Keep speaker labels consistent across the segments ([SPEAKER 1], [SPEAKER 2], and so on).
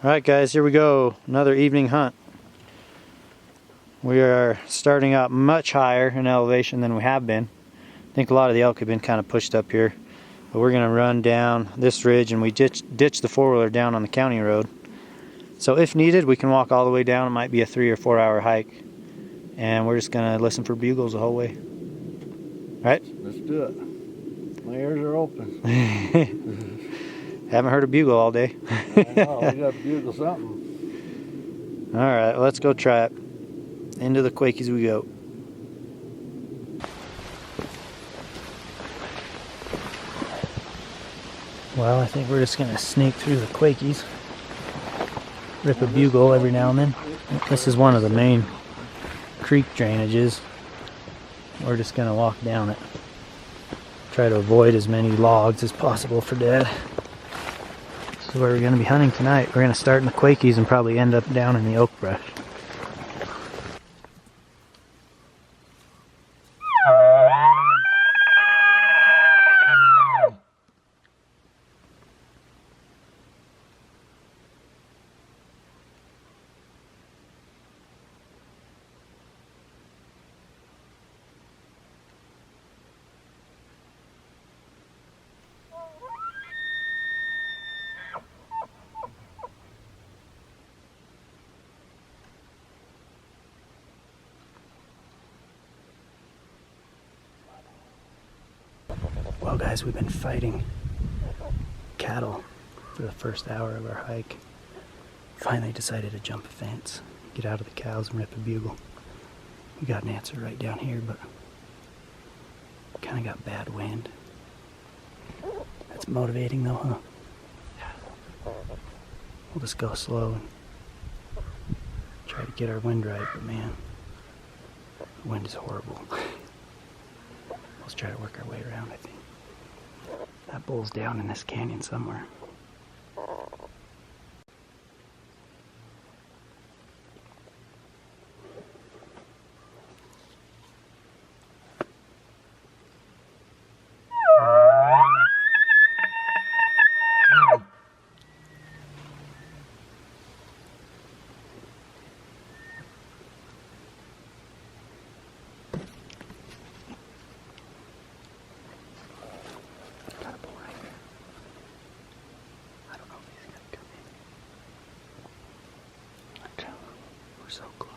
[SPEAKER 1] Alright guys, here we go. Another evening hunt. We are starting out much higher in elevation than we have been. I think a lot of the elk have been kind of pushed up here. But we're going to run down this ridge, and we ditch the four-wheeler down on the county road. So if needed, we can walk all the way down. It might be a 3 or 4 hour hike. And we're just going to listen for bugles the whole way. Right?
[SPEAKER 2] Let's do it. My ears are open.
[SPEAKER 1] Haven't heard a bugle all day.
[SPEAKER 2] I know, we got to bugle something.
[SPEAKER 1] Alright, let's go try it. Into the Quakies we go. Well, I think we're just going to sneak through the Quakies. Rip a bugle every now and then. This is one of the main creek drainages. We're just going to walk down it. Try to avoid as many logs as possible for Dad. This is where we're going to be hunting tonight. We're going to start in the Quakies and probably end up down in the oak brush. Well guys, we've been fighting cattle for the first hour of our hike. Finally decided to jump a fence, get out of the cows and rip a bugle. We got an answer right down here, but kind of got bad wind. That's motivating though, huh? We'll just go slow and try to get our wind right, but man, the wind is horrible. Let's try to work our way around, I think. That bull's down in this canyon somewhere. So close.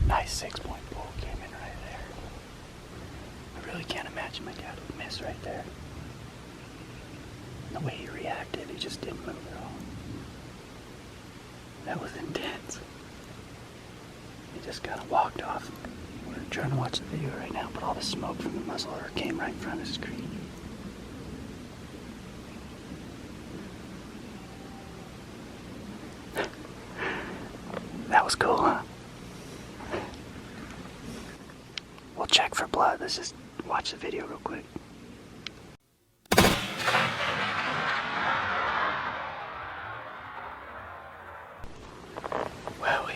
[SPEAKER 1] Nice 6-point bull came in right there. I really can't imagine my dad would miss right there. And the way he reacted, he just didn't move at all. That was intense. He just kind of walked off We're trying to watch the video right now, but all the smoke from the muzzleloader came right in front of the screen. That was cool, huh? We'll check for blood. Let's just watch the video real quick. Well, we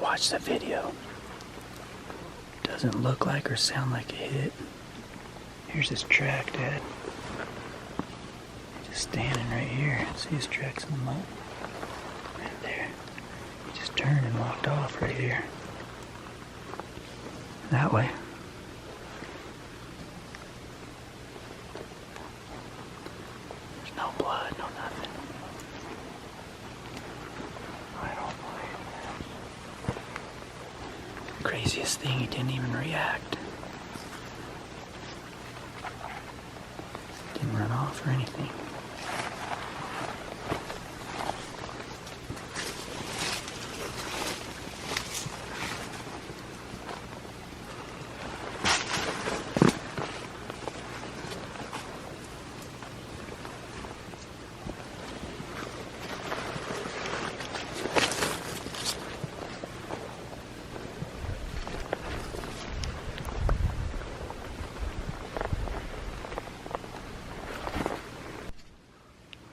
[SPEAKER 1] watched the video. Doesn't look like or sound like a hit. Here's his track, Dad. Just standing right here. See his tracks in the mud? Right there. He just turned and walked off right here. That way. There's no blood, no nothing. I don't believe that. Craziest thing, he didn't even react. Didn't run off or anything.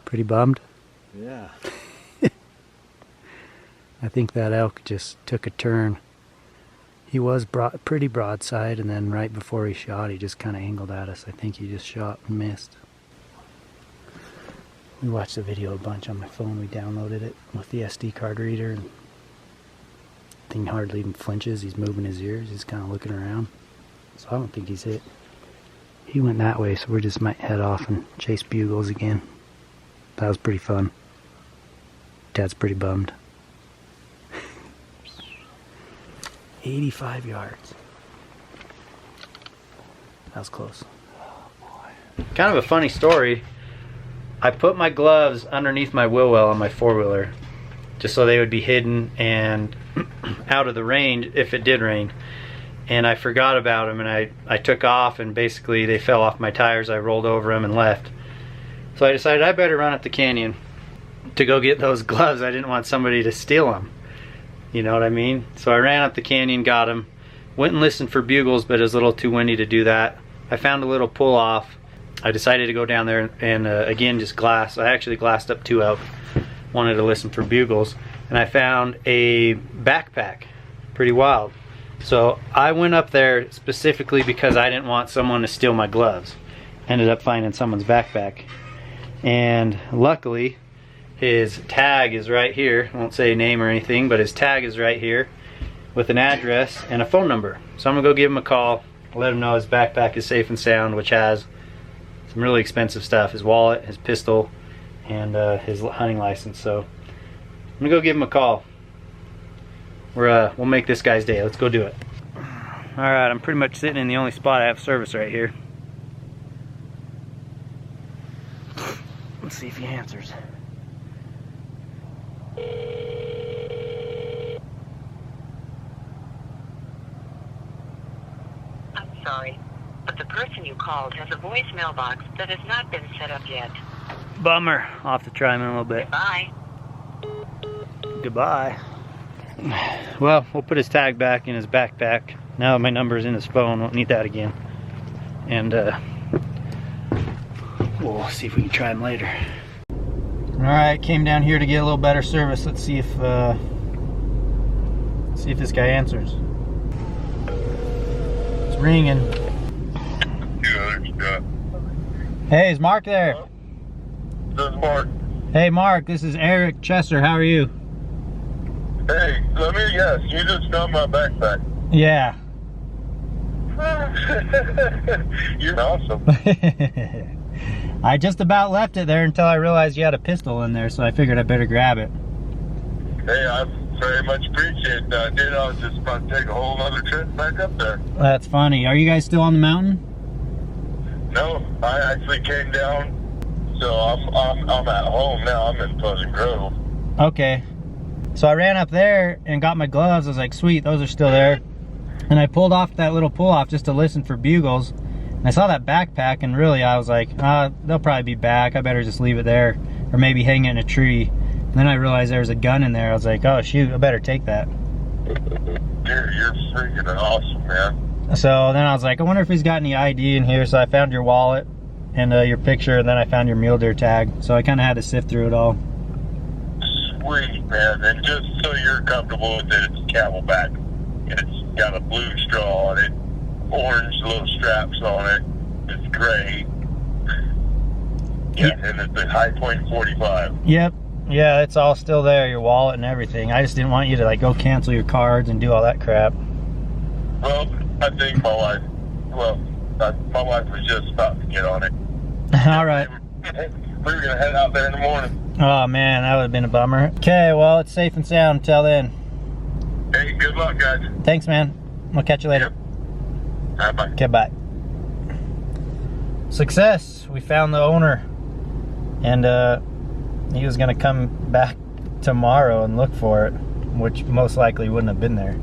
[SPEAKER 1] Pretty bummed?
[SPEAKER 2] Yeah.
[SPEAKER 1] I think that elk just took a turn. He was pretty broadside, and then right before he shot, he just kind of angled at us. I think he just shot and missed. We watched the video a bunch on my phone. We downloaded it with the SD card reader, and the thing hardly even flinches. He's moving his ears. He's kind of looking around. So I don't think he's hit. He went that way, so we just might head off and chase bugles again. That was pretty fun. Dad's pretty bummed. 85 yards. That was close. Oh boy. Kind of a funny story. I put my gloves underneath my wheel well on my four-wheeler just so they would be hidden and out of the rain if it did rain. And I forgot about them, and I took off, and basically they fell off my tires. I rolled over them and left. So I decided I better run up the canyon to go get those gloves. I didn't want somebody to steal them. You know what I mean? So I ran up the canyon, got them, went and listened for bugles, but it was a little too windy to do that. I found a little pull off. I decided to go down there and again just glass. I actually glassed up 2 elk. Wanted to listen for bugles, and I found a backpack. Pretty wild. So I went up there specifically because I didn't want someone to steal my gloves. Ended up finding someone's backpack. And luckily his tag is right here. I won't say a name or anything, but his tag is right here with an address and a phone number. So I'm gonna go give him a call, let him know his backpack is safe and sound, which has some really expensive stuff: his wallet, his pistol, and his hunting license. So I'm gonna go give him a call. We'll make this guy's day. Let's go do it. Alright, I'm pretty much sitting in the only spot I have service right here. Let's see if he answers.
[SPEAKER 3] I'm sorry, but the person you called has a voicemail box that has not been set up yet.
[SPEAKER 1] Bummer. I'll have to try him in a little bit.
[SPEAKER 3] Bye.
[SPEAKER 1] Goodbye. Well, we'll put his tag back in his backpack. Now that my number is in his phone, won't need that again. And we'll see if we can try him later. Alright, came down here to get a little better service. Let's see if this guy answers. It's ringing. Hey, is Mark there?
[SPEAKER 4] This is Mark.
[SPEAKER 1] Hey Mark, this is Eric Chester. How are you?
[SPEAKER 4] Hey, let me guess. You just found my backpack.
[SPEAKER 1] Yeah.
[SPEAKER 4] You're awesome.
[SPEAKER 1] I just about left it there until I realized you had a pistol in there, so I figured I better grab it.
[SPEAKER 4] Hey, I very much appreciate that. Dude, I was just about to take a whole other trip back up there.
[SPEAKER 1] That's funny. Are you guys still on the mountain?
[SPEAKER 4] No, I actually came down, so I'm at home now. I'm in Pleasant Grove.
[SPEAKER 1] Okay. So I ran up there and got my gloves. I was like, sweet, those are still there. And I pulled off that little pull off just to listen for bugles. And I saw that backpack, and really I was like, they'll probably be back. I better just leave it there, or maybe hang it in a tree. And then I realized there was a gun in there. I was like, oh shoot, I better take that.
[SPEAKER 4] You're freaking awesome, man.
[SPEAKER 1] So then I was like, I wonder if he's got any ID in here. So I found your wallet and your picture, and then I found your mule deer tag. So I kind of had to sift through it all.
[SPEAKER 4] Sweet, man. And just so you're comfortable with it, it's Camelback. It's got a blue straw on it, orange little straps on it. It's gray. Yeah, and it's a High Point 45.
[SPEAKER 1] Yep. Yeah, it's all still there, your wallet and everything. I just didn't want you to like go cancel your cards and do all that crap.
[SPEAKER 4] Well, I think my wife was just about to get on it.
[SPEAKER 1] All right.
[SPEAKER 4] We were going to head out there in the morning.
[SPEAKER 1] Oh man, that would have been a bummer. Okay, well, it's safe and sound until then.
[SPEAKER 4] Hey, good luck, guys.
[SPEAKER 1] Thanks, man. We'll catch you later.
[SPEAKER 4] Yep. Bye.
[SPEAKER 1] Okay, bye. Success. We found the owner. And he was going to come back tomorrow and look for it, which most likely wouldn't have been there.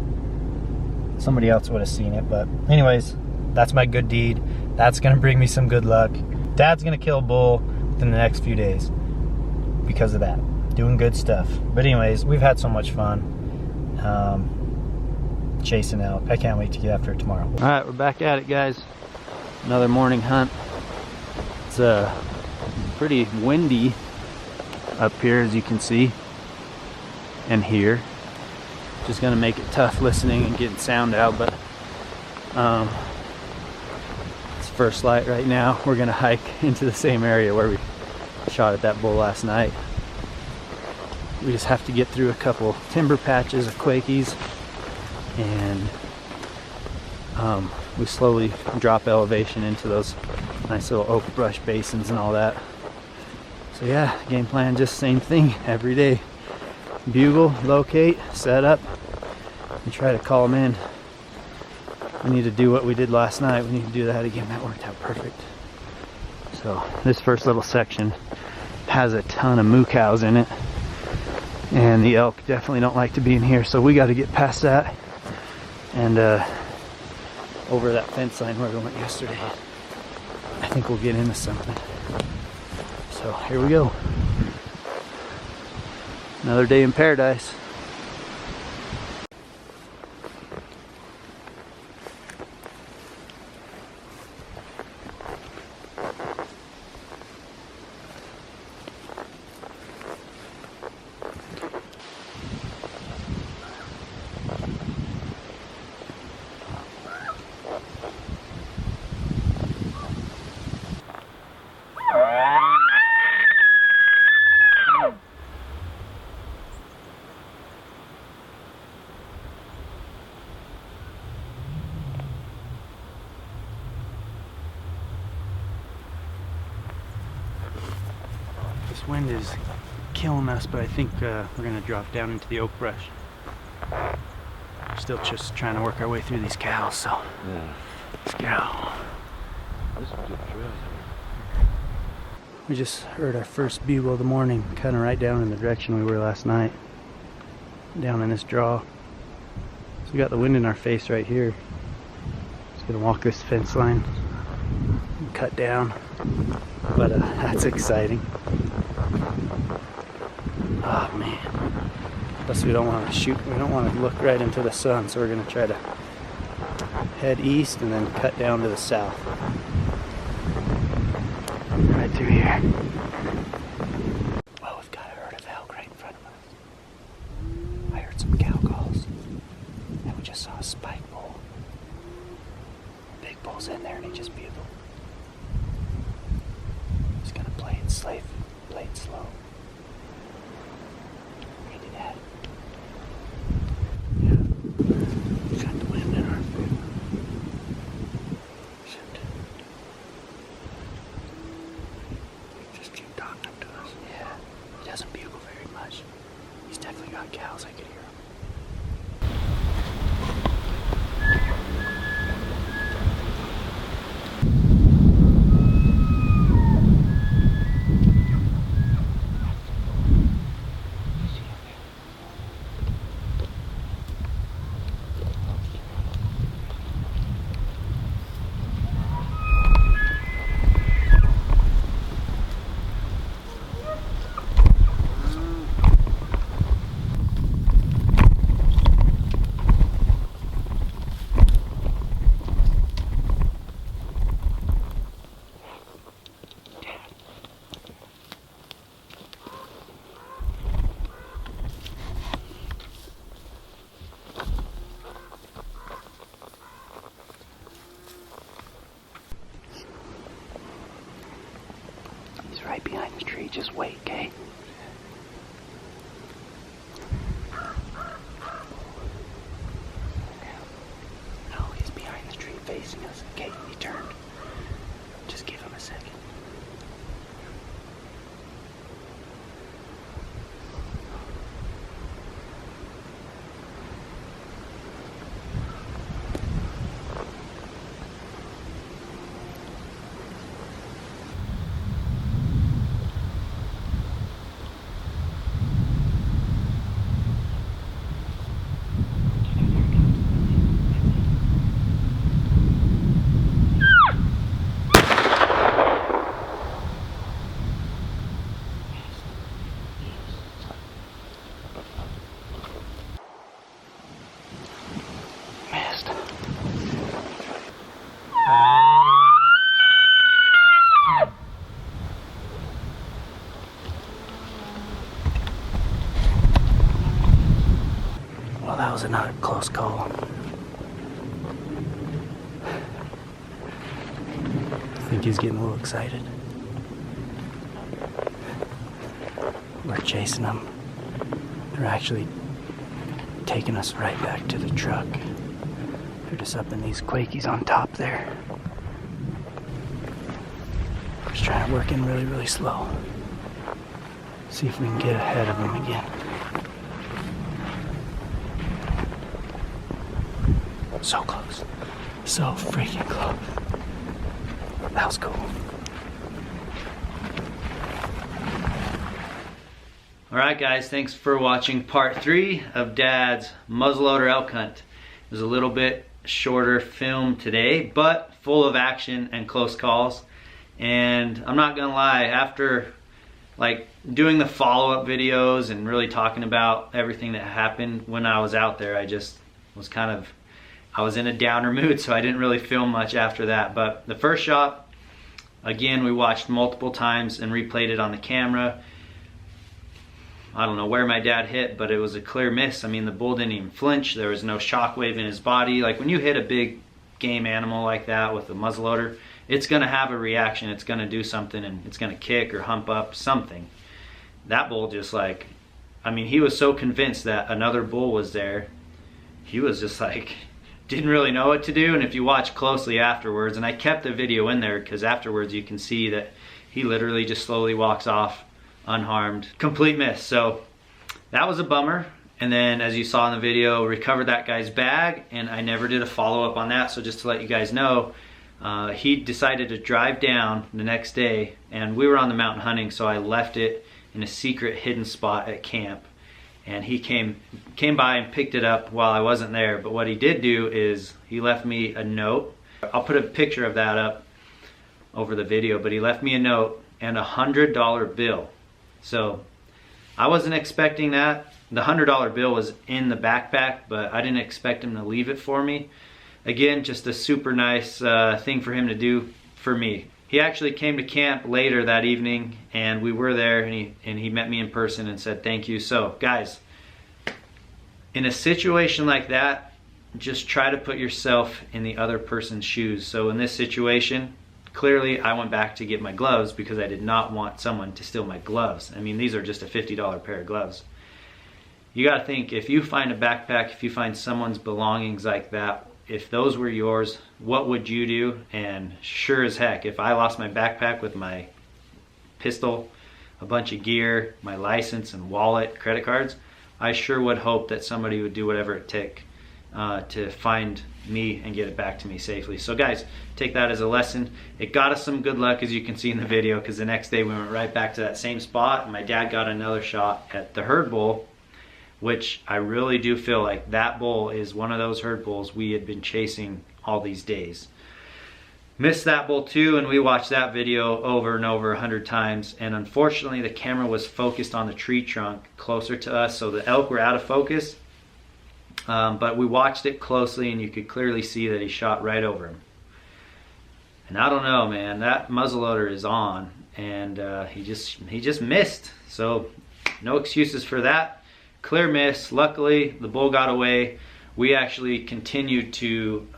[SPEAKER 1] Somebody else would have seen it, but anyways, that's my good deed. That's going to bring me some good luck. Dad's going to kill a bull within the next few days because of that. Doing good stuff. But anyways, we've had so much fun chasing elk. I can't wait to get after it tomorrow. All right, we're back at it, guys. Another morning hunt. It's pretty windy up here, as you can see and hear. Just gonna make it tough listening and getting sound out, but it's first light right now. We're gonna hike into the same area where we shot at that bull last night. We just have to get through a couple timber patches of quakies, and we slowly drop elevation into those nice little oak brush basins and all that. So yeah, game plan, just same thing every day. Bugle, locate, set up, and try to call them in. We need to do what we did last night. We need to do that again. That worked out perfect. So this first little section has a ton of moo cows in it, and the elk definitely don't like to be in here. So we got to get past that and over that fence line where we went yesterday. I think we'll get into something. So here we go. Another day in paradise. This wind is killing us, but I think we're gonna drop down into the oak brush. We're still just trying to work our way through these cows, so
[SPEAKER 2] Yeah.
[SPEAKER 1] let's go.
[SPEAKER 2] This is a good trail.
[SPEAKER 1] We just heard our first bugle of the morning, kind of right down in the direction we were last night, down in this draw. So we got the wind in our face right here. Just gonna walk this fence line and cut down, but that's exciting. Oh man. Plus we don't want to shoot, we don't want to look right into the sun, so we're going to try to head east and then cut down to the south. Right through here. Well, we've got a herd of elk right in front of us. I heard some cow calls, and we just saw a spike bull. Big bull's in there and he just bugled. He's going to play it safe, play it slow. Got the wind in our favor. Except just keep talking up to us. Yeah, he doesn't bugle very much. He's definitely got cows. I could hear him. right behind the tree. Just wait, okay? No, he's behind the tree facing us. Okay, he turned. Just give him a second. Missed. Well, that was another close call. I think he's getting a little excited. We're chasing them. They're actually taking us right back to the truck. They're just up in these quakies on top there. Just trying to work in really, really slow. See if we can get ahead of them again. So close. So freaking close. That was cool. Alright guys, thanks for watching part 3 of Dad's muzzleloader elk hunt. It was a little bit shorter film today, but full of action and close calls. And I'm not gonna lie, after like doing the follow-up videos and really talking about everything that happened when I was out there, I just was I was in a downer mood, so I didn't really film much after that. But the first shot, again, we watched multiple times and replayed it on the camera. I don't know where my dad hit, but it was a clear miss. I mean, the bull didn't even flinch. There was no shockwave in his body. Like when you hit a big game animal like that with a muzzleloader, it's gonna have a reaction. It's gonna do something, and it's gonna kick or hump up something. That bull just like, I mean, he was so convinced that another bull was there. He was just like, didn't really know what to do. And if you watch closely afterwards, and I kept the video in there because afterwards you can see that he literally just slowly walks off unharmed. Complete miss. So that was a bummer. And then as you saw in the video, recovered that guy's bag, and I never did a follow-up on that. So just to let you guys know, he decided to drive down the next day, and we were on the mountain hunting, so I left it in a secret hidden spot at camp. And he came by and picked it up while I wasn't there. But what he did do is he left me a note. I'll put a picture of that up over the video, but he left me a note and a $100 bill. So I wasn't expecting that. The $100 bill was in the backpack, but I didn't expect him to leave it for me. Again, just a super nice thing for him to do for me. He actually came to camp later that evening, and we were there, and he met me in person and said thank you. So guys, in a situation like that, just try to put yourself in the other person's shoes. So in this situation, clearly I went back to get my gloves because I did not want someone to steal my gloves. I mean, these are just a $50 pair of gloves. You gotta think, if you find a backpack, if you find someone's belongings like that, if those were yours, what would you do? And sure as heck, if I lost my backpack with my pistol, a bunch of gear, my license and wallet, credit cards, I sure would hope that somebody would do whatever it took to find me and get it back to me safely. So guys, take that as a lesson. It got us some good luck, as you can see in the video, because the next day we went right back to that same spot, and my dad got another shot at the herd bull, which I really do feel like that bull is one of those herd bulls we had been chasing all these days. Missed that bull too, and we watched that video over and over 100 times, and unfortunately the camera was focused on the tree trunk closer to us, so the elk were out of focus. But we watched it closely, and you could clearly see that he shot right over him. And I don't know, man, that muzzleloader is on, and he just missed. So no excuses for that. Clear miss. Luckily, the bull got away. We actually continued to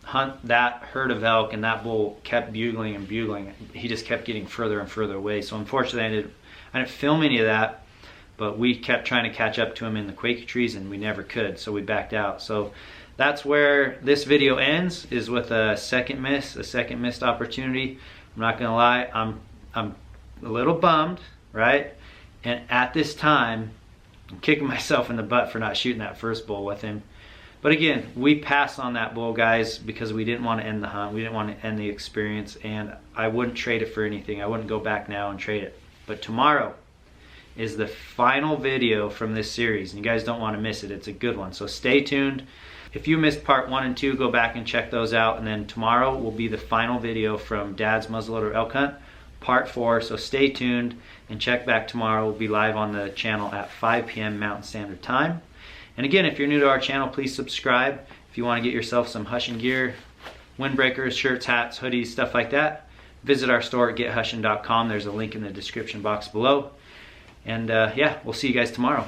[SPEAKER 1] hunt that herd of elk, and that bull kept bugling and bugling. He just kept getting further and further away. So unfortunately I didn't film any of that, but we kept trying to catch up to him in the quaky trees and we never could, so we backed out. So that's where this video ends, is with a second missed opportunity. I'm not gonna lie, I'm a little bummed, right? And at this time, I'm kicking myself in the butt for not shooting that first bull with him. But again, we passed on that bull, guys, because we didn't want to end the hunt. We didn't want to end the experience, and I wouldn't trade it for anything. I wouldn't go back now and trade it. But tomorrow is the final video from this series, and you guys don't want to miss it. It's a good one, so stay tuned. If you missed part 1 and 2, go back and check those out, and then tomorrow will be the final video from Dad's Muzzleloader Elk Hunt, part 4, so stay tuned and check back tomorrow. We'll be live on the channel at 5 p.m. Mountain Standard Time. And again, if you're new to our channel, please subscribe. If you want to get yourself some Hushin gear, windbreakers, shirts, hats, hoodies, stuff like that, visit our store at gethushin.com. There's a link in the description box below. And yeah, we'll see you guys tomorrow.